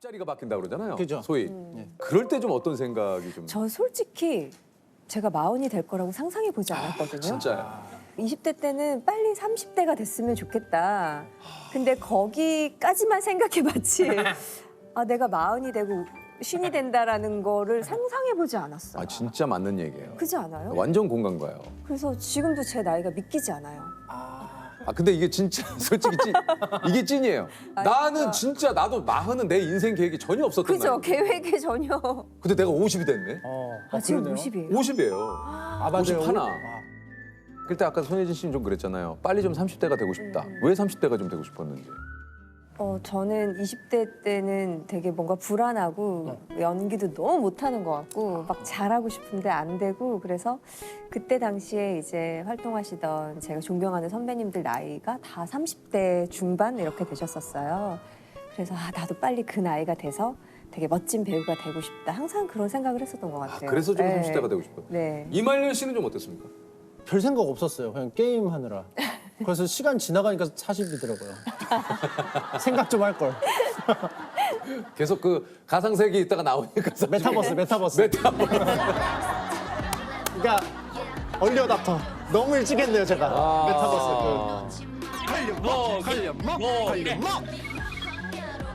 앞자리가 바뀐다 그러잖아요. 그죠. 소위. 그럴 때 좀 어떤 생각이 좀. 저 솔직히 제가 마흔이 될 거라고 상상해 보지 않았거든요. 진짜요. 20대 때는 빨리 30대가 됐으면 좋겠다. 근데 거기까지만 생각해봤지. 아, 내가 마흔이 되고 쉰이 된다라는 거를 상상해 보지 않았어요. 아 진짜 맞는 얘기예요. 그지 않아요? 완전 공감 가요. 그래서 지금도 제 나이가 믿기지 않아요. 아 근데 이게 진짜 솔직히 이게 찐이에요. 나는 진짜 나도 마흔은 내 인생 계획이 전혀 없었던 그죠? 나이. 계획에 전혀. 근데 내가 50이 됐네. 아, 지금 그러네요. 50이에요? 50이에요. 아, 맞아요. 50 하나. 아, 그때 아까 손예진 씨는 좀 그랬잖아요. 빨리 좀 30대가 되고 싶다. 왜 30대가 좀 되고 싶었는지. 저는 20대 때는 되게 뭔가 불안하고 연기도 너무 못하는 것 같고 막 잘하고 싶은데 안 되고 그래서 그때 당시에 이제 활동하시던 제가 존경하는 선배님들 나이가 다 30대 중반 이렇게 되셨었어요. 그래서 아, 나도 빨리 그 나이가 돼서 되게 멋진 배우가 되고 싶다. 항상 그런 생각을 했었던 것 같아요. 그래서 좀 네. 30대가 되고 싶어요. 네. 이말년 씨는 좀 어땠습니까? 별 생각 없었어요. 그냥 게임 하느라. 그래서 시간 지나가니까 40이더라고요. 생각 좀 할 걸. 계속 그 가상세계에 있다가 나오니까 사실 메타버스. 메타버스. 그러니까 얼리 어답터. 너무 일찍 했네요, 제가. 아.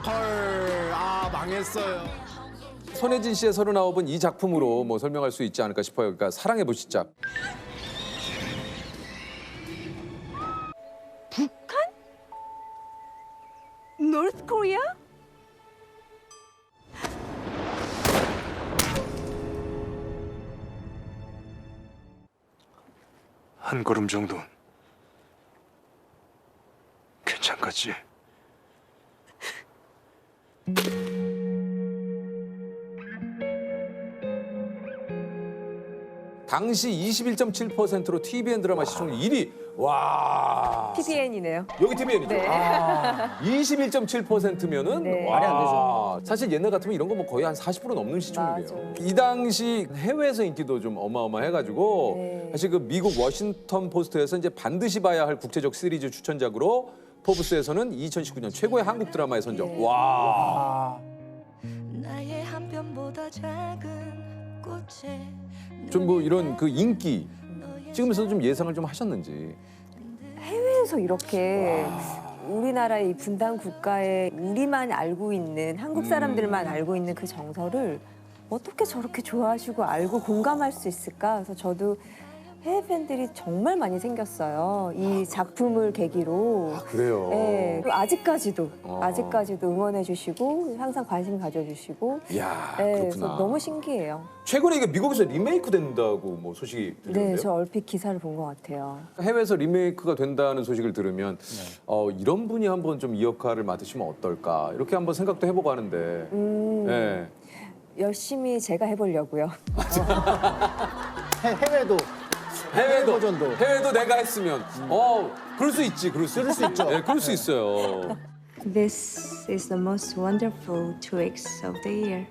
헐, 아 망했어요. 손예진 씨의 39은 이 작품으로 뭐 설명할 수 있지 않을까 싶어요. 그러니까 사랑의 불시착. 노스 코리아? 한 걸음 정도는 괜찮겠지? 당시 21.7%로 TVN 드라마 시청률 1위. 와. TVN이네요. 여기 TVN이죠. 네. 21.7%면은 네. 말이 안 되죠. 사실 옛날 같으면 이런 거 뭐 거의 한 40% 넘는 시청률이에요. 맞아요. 이 당시 해외에서 인기도 좀 어마어마해가지고 네. 사실 그 미국 워싱턴 포스트에서 이제 반드시 봐야 할 국제적 시리즈 추천작으로 포브스에서는 2019년 최고의 한국 드라마에 선정. 네. 와. 나의 한 뼘보다 작은 꽃에 좀 뭐 이런 그 인기 찍으면서 좀 예상을 좀 하셨는지. 해외에서 이렇게 우리나라의 이 분단 국가에 우리만 알고 있는 한국 사람들만 알고 있는 그 정서를 어떻게 저렇게 좋아하시고 알고 공감할 수 있을까? 그래서 저도 해외 팬들이 정말 많이 생겼어요. 이 작품을 계기로. 그래요. 네, 그리고 아직까지도 어. 응원해 주시고 항상 관심 가져주시고. 이야, 네, 그렇구나. 그래서 너무 신기해요. 최근에 이게 미국에서 리메이크 된다고 뭐 소식이 네, 들리는데요. 저 얼핏 기사를 본 것 같아요. 해외에서 리메이크가 된다는 소식을 들으면 이런 분이 한번 좀 이 역할을 맡으시면 어떨까 이렇게 한번 생각도 해보고 하는데 네. 열심히 제가 해보려고요. 해외도 버전도. 해외도 내가 했으면 그럴 수 있지 그럴 수 있죠. 네, 그럴 수 있어요. This is the most wonderful 2 weeks of the year.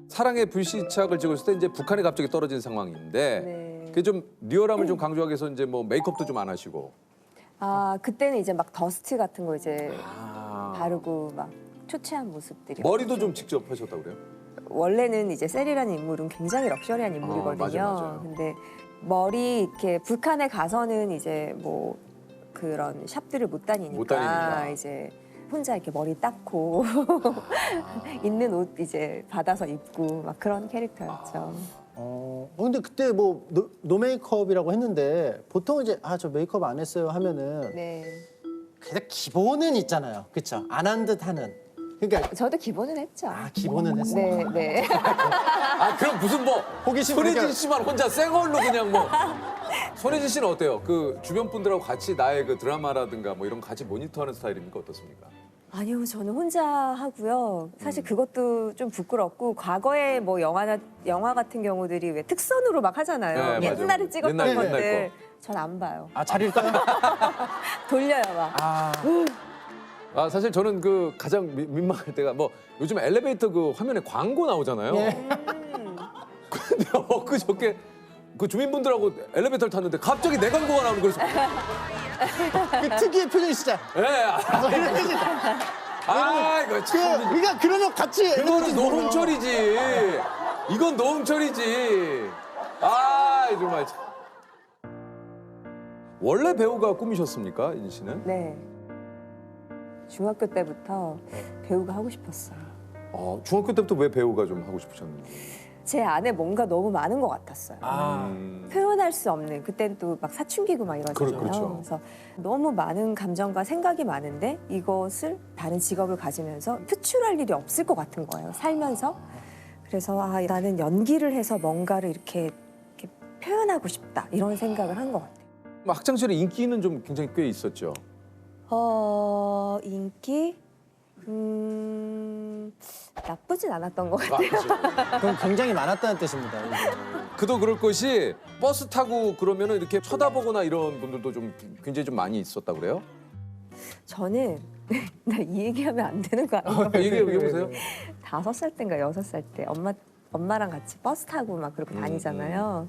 사랑의 불시착을 찍었을 때 이제 북한에 갑자기 떨어진 상황인데 네. 그게 좀 리얼함을 좀 강조하기 위해서 이제 뭐 메이크업도 좀 안 하시고 아, 그때는 이제 막 더스트 같은 거 이제 아. 바르고 막 초췌한 모습들이. 머리도 좀 직접 하셨다고 그래요? 원래는 이제 셀이라는 인물은 굉장히 럭셔리한 인물이거든요. 맞아요. 근데 머리 이렇게 북한에 가서는 이제 뭐 그런 샵들을 못 다니니까, 못 다니니까. 이제 혼자 이렇게 머리 닦고 있는 옷 이제 받아서 입고 막 그런 캐릭터였죠. 근데 그때 뭐 노 메이크업이라고 했는데 보통 이제 저 메이크업 안 했어요 하면은 네. 그냥 기본은 있잖아요. 그렇죠? 안 한 듯 하는. 그러니까 저도 기본은 했죠. 기본은 했어요. 네, 네. 아 그럼 무슨 뭐 호기심 손예진 그러니까- 씨만 혼자 생얼로 그냥 뭐 손예진 씨는 어때요? 그 주변 분들하고 같이 나의 그 드라마라든가 뭐 이런 거 같이 모니터하는 스타일입니까 어떻습니까? 아니요, 저는 혼자 하고요. 사실 그것도 좀 부끄럽고 과거에 뭐 영화 같은 경우들이 왜 특선으로 막 하잖아요. 네, 맞아. 옛날에 찍었던 옛날 것들. 전 안 봐요. 자리일까요? 돌려요 막. 사실 저는 그 가장 민망할 때가 뭐 요즘 엘리베이터 그 화면에 광고 나오잖아요. 예. 근데 엊그저께 그 주민분들하고 엘리베이터를 탔는데 갑자기 내 광고가 나오는 거예요. 그 특유의 표정이 진짜. 예. 아 이거 참. 그러니까 그러면 같이 이거는 노홍철이지. 이건 노홍철이지. 아 정말. 참. 원래 배우가 꿈이셨습니까, 인 씨는? 네. 중학교 때부터 배우가 하고 싶었어요. 중학교 때부터 왜 배우가 좀 하고 싶으셨는지. 제 안에 뭔가 너무 많은 것 같았어요. 표현할 수 없는, 그땐 또 막 사춘기고 막 이러잖아요. 그렇죠. 그래서 너무 많은 감정과 생각이 많은데 이것을 다른 직업을 가지면서 표출할 일이 없을 것 같은 거예요, 살면서. 그래서 나는 연기를 해서 뭔가를 이렇게 표현하고 싶다, 이런 생각을 한 것 같아요. 학창 시절에 인기는 좀 굉장히 꽤 있었죠. 인기? 나쁘진 않았던 것 같아요. 그럼 굉장히 많았다는 뜻입니다. 이게. 그도 그럴 것이 버스 타고 그러면은 이렇게 쳐다보거나 이런 분들도 좀 굉장히 좀 많이 있었다 그래요? 저는 나 이 얘기하면 안 되는 거 아니에요? 얘기해 보세요. 5살 때인가 6살 때 엄마랑 같이 버스 타고 막 그렇게 다니잖아요.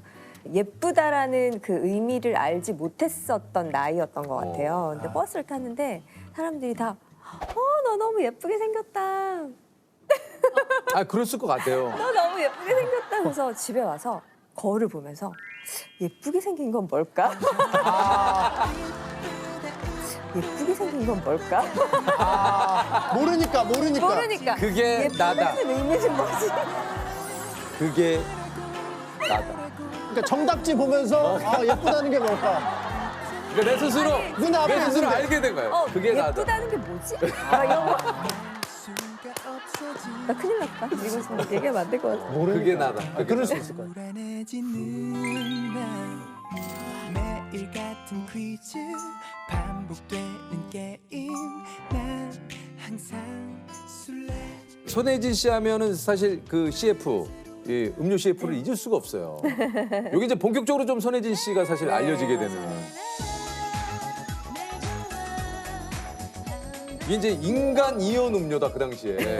예쁘다라는 그 의미를 알지 못했었던 나이였던 것 같아요. 근데 버스를 탔는데 사람들이 다 너 너무 예쁘게 생겼다. 그랬을 것 같아요. 너 너무 예쁘게 생겼다. 그래서 집에 와서 거울을 보면서 예쁘게 생긴 건 뭘까? 예쁘게 생긴 건 뭘까? 모르니까. 모르니까. 그게 나다. 예쁘다는 의미는 뭐지? 그게 나다. 그러니까 정답지 보면서 예쁘다는 게 뭘까? 그러니까 내 스스로 눈앞에 내 스스로 있는데. 알게 된 거예요. 그게 나다. 예쁘다는 게 뭐지? 막 이런 거. 나 큰일 났다. 이거 지금 얘기하면 안 될 것 같아. 그게 나다. 그럴 수 있을 것 같아요. 불안해지는 밤 매일 같은 퀴즈 반복되는 게임 난 항상 술래 손예진 씨 하면은 사실 그 CF 음료 CF를 잊을 수가 없어요. 여기 이제 본격적으로 좀 손예진 씨가 사실 알려지게 되는. 이게 이제 인간 이온 음료다 그 당시에.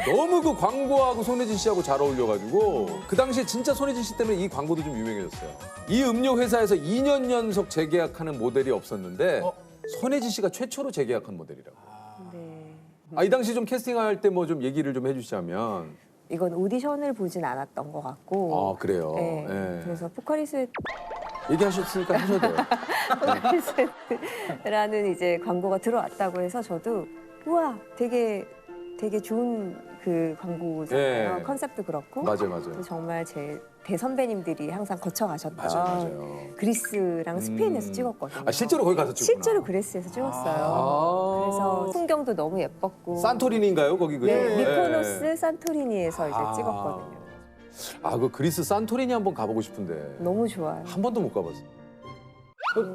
너무 그 광고하고 손예진 씨하고 잘 어울려가지고 그 당시에 진짜 손예진 씨 때문에 이 광고도 좀 유명해졌어요. 이 음료 회사에서 2년 연속 재계약하는 모델이 없었는데 손예진 씨가 최초로 재계약한 모델이라고. 네. 이 당시 좀 캐스팅할 때 뭐 좀 얘기를 좀 해주시자면. 이건 오디션을 보진 않았던 것 같고. 그래요. 네. 예. 그래서 포카리스라는 얘기하셨으니까 하셔도 돼요. 이제 광고가 들어왔다고 해서 저도 우와 되게 좋은 그 광고잖아요. 네. 컨셉도 그렇고. 맞아요. 그래서 정말 제 대선배님들이 항상 거쳐가셨던 맞아요. 그리스랑 스페인에서 찍었거든요. 실제로 거기 가서 찍었구나. 실제로 그리스에서 찍었어요. 그래서 풍경도 너무 예뻤고. 산토리니인가요? 거기 그죠? 네, 예. 미코노스 산토리니에서 이제 찍었거든요. 그 그리스 산토리니 한번 가보고 싶은데 너무 좋아요. 한 번도 못 가봤어요.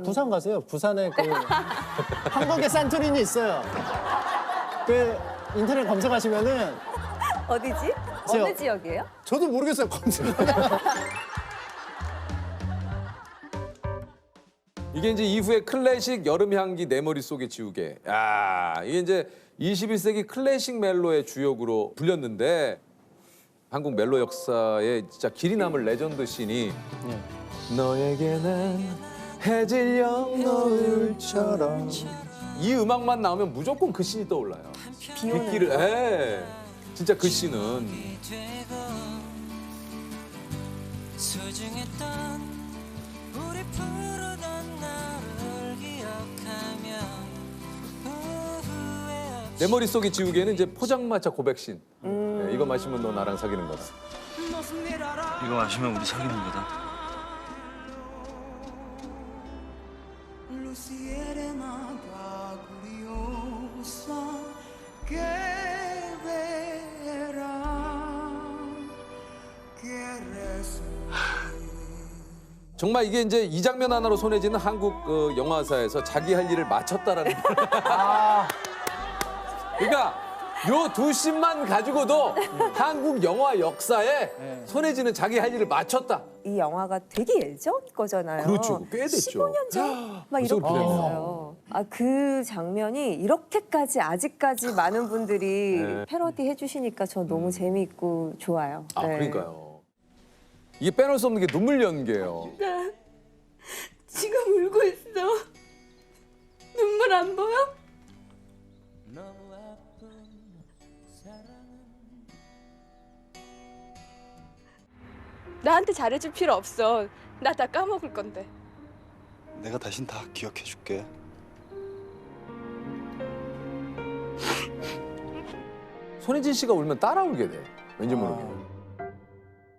부산 가세요. 부산에 그 한국에 산토리니 있어요. 그 인터넷 검색하시면은 어디지? 어느 지역이에요? 저도 모르겠어요. 검색하면. 이게 이제 이후에 클래식 여름 향기 내 머릿속에 지우개. 이게 이제 21세기 클래식 멜로의 주역으로 불렸는데 한국 멜로 역사에 진짜 길이 남을 레전드 씬이 너에게는 해질녘 노을처럼 이 음악만 나오면 무조건 그 씬이 떠올라요. 비 오는 빗길을 진짜 그 씬은 소중했던 우리 푸르던 나를 기억하며 후회 내 머릿속에 지우개는 이제 포장마차 고백 씬. 이거 마시면 너 나랑 사귀는 거다. 이거 마시면 우리 사귀는 거다. 정말 이게 이제 이 장면 하나로 손예진은 한국 영화사에서 자기 할 일을 마쳤다라는. 그러니까 요 두 씬만 가지고도 한국 영화 역사에 손예진은 자기 할 일을 마쳤다. 이 영화가 되게 예전 거잖아요. 그렇죠. 꽤 됐죠. 15년 전? 막 벌써 이렇게 그렇게 됐어요. 그 장면이 이렇게까지 아직까지 많은 분들이 네. 패러디 해주시니까 저 너무 재미있고 좋아요. 네. 그러니까요. 이게 빼놓을 수 없는 게 눈물 연기예요. 지금 울고 있어. 눈물 안 보여? 나한테 잘해줄 필요 없어. 나 다 까먹을 건데. 내가 대신 다 기억해줄게. 손예진 씨가 울면 따라 울게 돼. 왠지 모르게.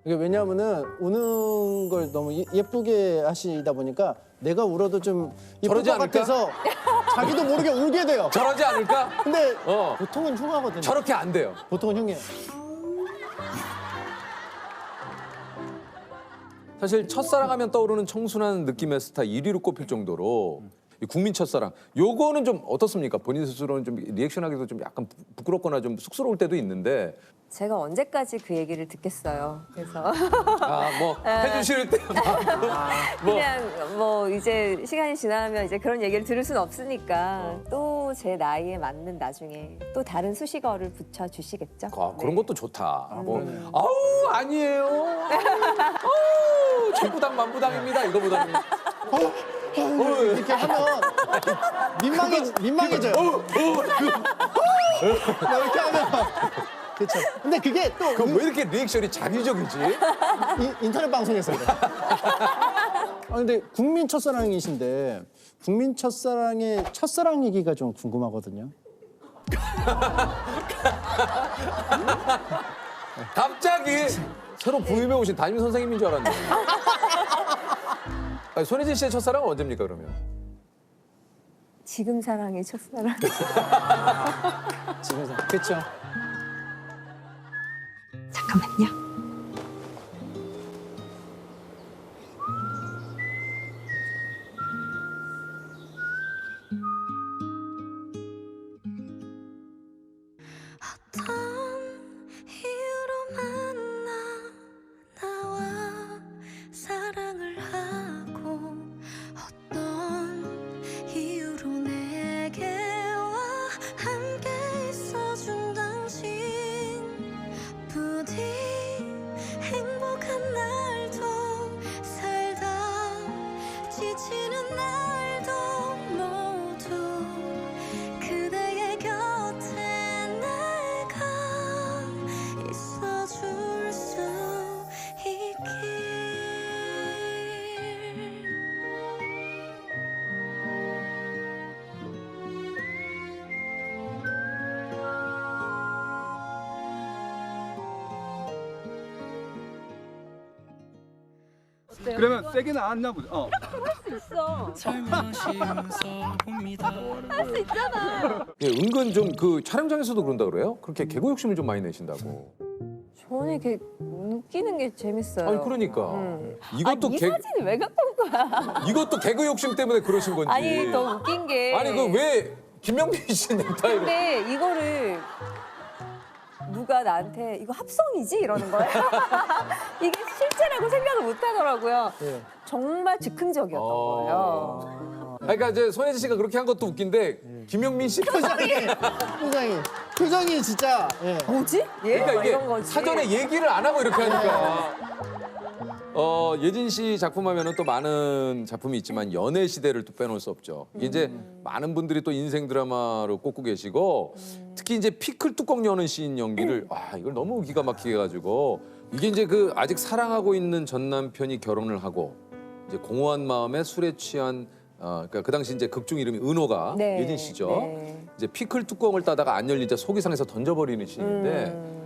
이게 왜냐하면은 우는 걸 너무 예쁘게 하시다 보니까 내가 울어도 좀 예쁠 저러지 것 않을까? 같아서 자기도 모르게 울게 돼요. 저러지 않을까? 근데 어. 보통은 흉하거든요. 저렇게 안 돼요. 보통은 흉해요. 사실 첫사랑하면 떠오르는 청순한 느낌의 스타 1위로 꼽힐 정도로 이 국민 첫사랑. 요거는 좀 어떻습니까? 본인 스스로는 좀 리액션하기도 좀 약간 부끄럽거나 좀 쑥스러울 때도 있는데 제가 언제까지 그 얘기를 듣겠어요. 그래서 뭐 해주실 때 뭐. 그냥 뭐 이제 시간이 지나면 이제 그런 얘기를 들을 수는 없으니까 또 제 나이에 맞는 나중에 또 다른 수식어를 붙여 주시겠죠. 그런 네. 것도 좋다. 뭐 아우 아니에요. 아우 전부당 만부당입니다. 이거보다는 이렇게 하면 민망해져요. 이렇게 하면 그렇죠. 근데 그게 또 그럼 왜 이렇게 리액션이 자기적이지? 인터넷 방송에서 그래. 근데 국민 첫사랑이신데 국민 첫사랑의 첫사랑 얘기가 좀 궁금하거든요. 갑자기 새로 부임해 오신 담임 선생님인 줄 알았네. 아니, 손예진 씨의 첫사랑은 언제입니까 그러면? 지금 사랑의 첫사랑. 집에서 그렇죠. 잠깐만요. 어떤 이유로 만나 나와 사랑을 하고 어떤 이유로 내게와 함께 있어준 당신 부디 행복한 날도 살다 지치는 날도 모두 그대의 곁에 내가 있어줄 수 있길. 그러면 세게 나왔나 보다. 있어. 살며시 웃어봅니다. 예, 은근 좀 그 촬영장에서도 그런다 그래요? 그렇게 개그 욕심을 좀 많이 내신다고. 저는 이렇게 웃기는 게 재밌어요. 아니 그러니까 이것도 아니, 이 개 사진이 왜 갖고 온 거야? 이것도 개그 욕심 때문에 그러신 건지. 아니 더 웃긴 게 아니 그 왜 김명민 씨 넥타이로? 근데 이거를 누가 나한테 이거 합성이지 이러는 거예요. 이게 실제라고 생각을 못 하더라고요. 예. 정말 즉흥적이었던 거예요. 그러니까 이제 손예진 씨가 그렇게 한 것도 웃긴데 김명민 씨 표정이 진짜 예. 뭐지? 예? 그러니까 막 이게 이런 거지. 사전에 얘기를 안 하고 이렇게 하니까. 예진 씨 작품 하면은 또 많은 작품이 있지만 연애 시대를 또 빼놓을 수 없죠. 이제 많은 분들이 또 인생 드라마로 꼽고 계시고 특히 이제 피클 뚜껑 여는 씬 연기를 와 이걸 너무 기가 막히게 해가지고 이게 이제 그 아직 사랑하고 있는 전 남편이 결혼을 하고 이제 공허한 마음에 술에 취한 그러니까 그 당시 이제 극중 이름이 은호가 네, 예진 씨죠. 네. 이제 피클 뚜껑을 따다가 안 열리자 속이 상해서 던져버리는 씬인데.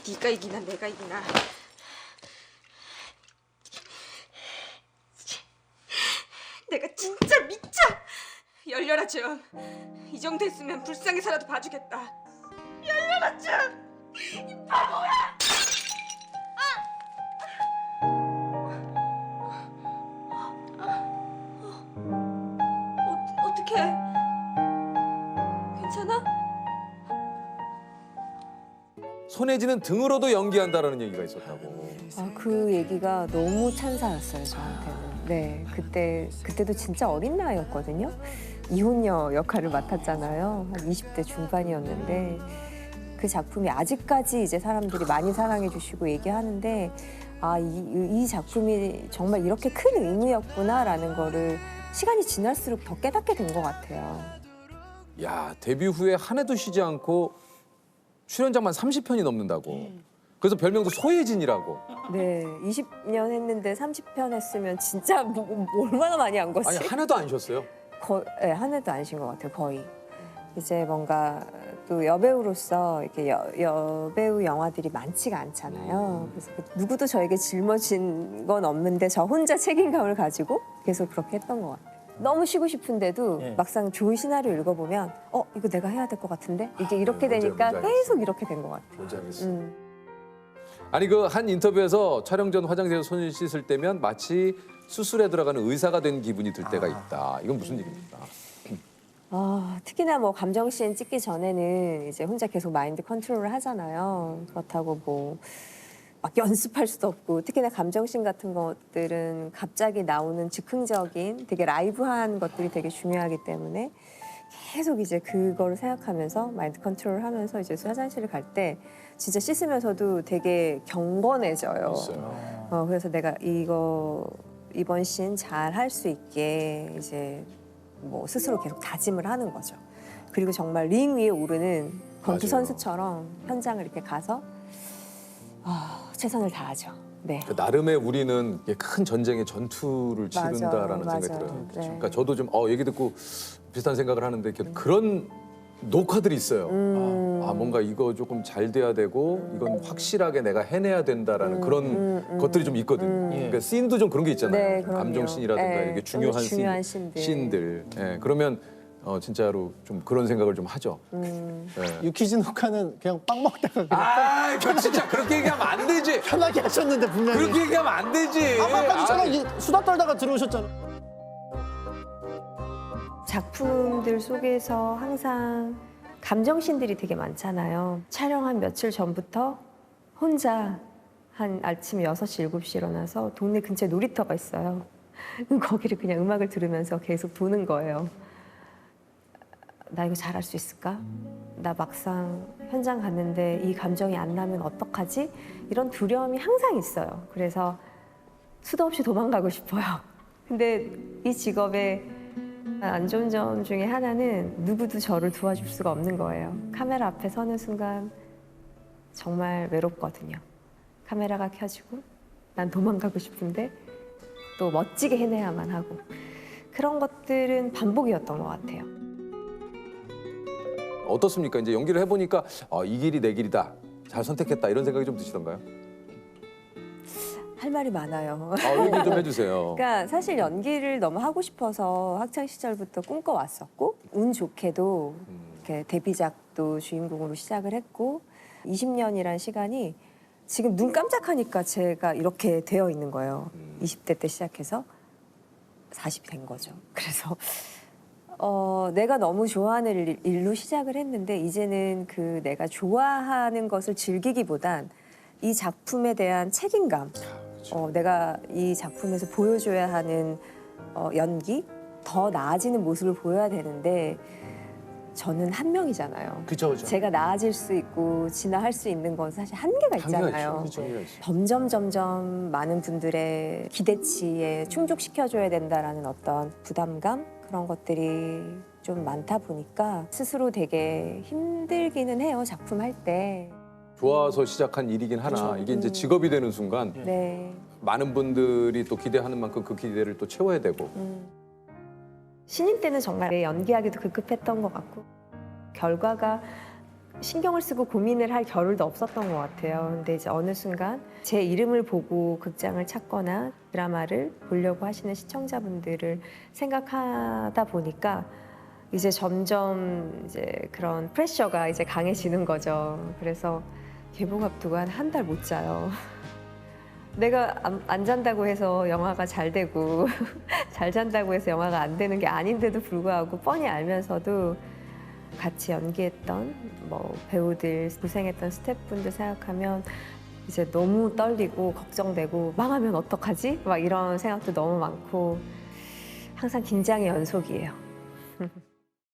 네가 이기나 내가 이기나. 내가 진짜 미쳐. 열려라 좀. 이 정도 했으면 불쌍해서라도 봐주겠다. 열려라 좀. 이 바보야. 어떡해? 괜찮아? 손예진은 등으로도 연기한다라는 얘기가 있었다고. 그 얘기가 너무 찬사였어요 저한테는. 네, 그때도 진짜 어린 나이였거든요. 이혼녀 역할을 맡았잖아요. 한 20대 중반이었는데 그 작품이 아직까지 이제 사람들이 많이 사랑해주시고 얘기하는데 이 작품이 정말 이렇게 큰 의미였구나라는 거를 시간이 지날수록 더 깨닫게 된 것 같아요. 야 데뷔 후에 한 해도 쉬지 않고 출연작만 30편이 넘는다고. 그래서 별명도 소혜진이라고. 네, 20년 했는데 30편 했으면 진짜 얼마나 많이 한 거지? 아니 하나도 안 쉬었어요. 네, 한 해도 안 쉰 것 같아요, 거의. 이제 뭔가 또 여배우로서 이렇게 여배우 영화들이 많지가 않잖아요. 그래서 누구도 저에게 짊어진 건 없는데 저 혼자 책임감을 가지고 계속 그렇게 했던 것 같아요. 너무 쉬고 싶은데도 예. 막상 좋은 시나리오 읽어보면 이거 내가 해야 될 것 같은데? 이게 이렇게 뭔지 되니까 알겠어. 계속 이렇게 된 것 같아요. 뭔지 알겠어. 음. 아니 그 한 인터뷰에서 촬영 전 화장실에서 손을 씻을 때면 마치 수술에 들어가는 의사가 된 기분이 들 때가 있다. 이건 무슨 일입니까? 특히나 뭐 감정씬 찍기 전에는 이제 혼자 계속 마인드 컨트롤을 하잖아요. 그렇다고 뭐 막 연습할 수도 없고 특히나 감정씬 같은 것들은 갑자기 나오는 즉흥적인 되게 라이브한 것들이 되게 중요하기 때문에 계속 이제 그거를 생각하면서 마인드 컨트롤을 하면서 이제 화장실을 갈 때 진짜 씻으면서도 되게 경건해져요. 그래서 내가 이번 씬 잘 할 수 있게 이제 뭐 스스로 계속 다짐을 하는 거죠. 그리고 정말 링 위에 오르는 권투 맞아요. 선수처럼 현장을 이렇게 가서 최선을 다하죠. 네. 그 나름의 우리는 큰 전쟁의 전투를 맞아, 치른다라는 맞아. 생각이 들어요. 네. 그러니까 저도 좀 얘기 듣고 비슷한 생각을 하는데 그런 녹화들이 있어요. 뭔가 이거 조금 잘 돼야 되고 이건 확실하게 내가 해내야 된다라는 그런 것들이 좀 있거든요. 그러니까 씬도 좀 그런 게 있잖아요. 네, 그럼요. 감정 씬이라든가 네, 이게 좀 중요한 중요한 씬들. 예, 그러면 진짜로 좀 그런 생각을 좀 하죠. 예. 유퀴즈 녹화는 그냥 빵 먹다가 그냥 그 진짜 그렇게 얘기하면 안 되지. 편하게 하셨는데 분명히. 그렇게 얘기하면 안 되지. 아까까지 저랑 수다 떨다가 들어오셨잖아. 작품들 속에서 항상 감정씬들이 되게 많잖아요. 촬영 한 며칠 전부터 혼자 한 아침 6시, 7시 일어나서 동네 근처에 놀이터가 있어요. 거기를 그냥 음악을 들으면서 계속 도는 거예요. 나 이거 잘할 수 있을까? 나 막상 현장 갔는데 이 감정이 안 나면 어떡하지? 이런 두려움이 항상 있어요. 그래서 수도 없이 도망가고 싶어요. 근데 이 직업의 안 좋은 점 중에 하나는 누구도 저를 도와줄 수가 없는 거예요. 카메라 앞에 서는 순간 정말 외롭거든요. 카메라가 켜지고 난 도망가고 싶은데 또 멋지게 해내야만 하고 그런 것들은 반복이었던 것 같아요. 어떻습니까? 이제 연기를 해보니까 이 길이 내 길이다. 잘 선택했다. 이런 생각이 좀 드시던가요? 할 말이 많아요. 얘기 좀 해주세요. 그러니까 사실 연기를 너무 하고 싶어서 학창 시절부터 꿈꿔왔었고 운 좋게도 이렇게 데뷔작도 주인공으로 시작을 했고 20년이란 시간이 지금 눈 깜짝하니까 제가 이렇게 되어 있는 거예요. 20대 때 시작해서 40이 된 거죠. 그래서 내가 너무 좋아하는 일로 시작을 했는데 이제는 그 내가 좋아하는 것을 즐기기보단 이 작품에 대한 책임감, 내가 이 작품에서 보여줘야 하는 연기, 더 나아지는 모습을 보여야 되는데 저는 한 명이잖아요. 그죠. 제가 나아질 수 있고 진화할 수 있는 건 사실 한계가 있잖아요. 점점 많은 분들의 기대치에 충족시켜줘야 된다라는 어떤 부담감 그런 것들이 좀 많다 보니까 스스로 되게 힘들기는 해요. 작품 할 때. 좋아서 시작한 일이긴 하나 이게 이제 직업이 되는 순간 네. 많은 분들이 또 기대하는 만큼 그 기대를 또 채워야 되고 신인 때는 정말 연기하기도 급급했던 것 같고 결과가 신경을 쓰고 고민을 할 겨를도 없었던 것 같아요. 근데 이제 어느 순간 제 이름을 보고 극장을 찾거나 드라마를 보려고 하시는 시청자분들을 생각하다 보니까 이제 점점 이제 그런 프레셔가 이제 강해지는 거죠. 그래서 개봉 앞두고 한 달 못 자요. 내가 안 잔다고 해서 영화가 잘 되고 잘 잔다고 해서 영화가 안 되는 게 아닌데도 불구하고 뻔히 알면서도 같이 연기했던 뭐 배우들 고생했던 스태프분들 생각하면 이제 너무 떨리고 걱정되고 망하면 어떡하지? 막 이런 생각도 너무 많고 항상 긴장의 연속이에요.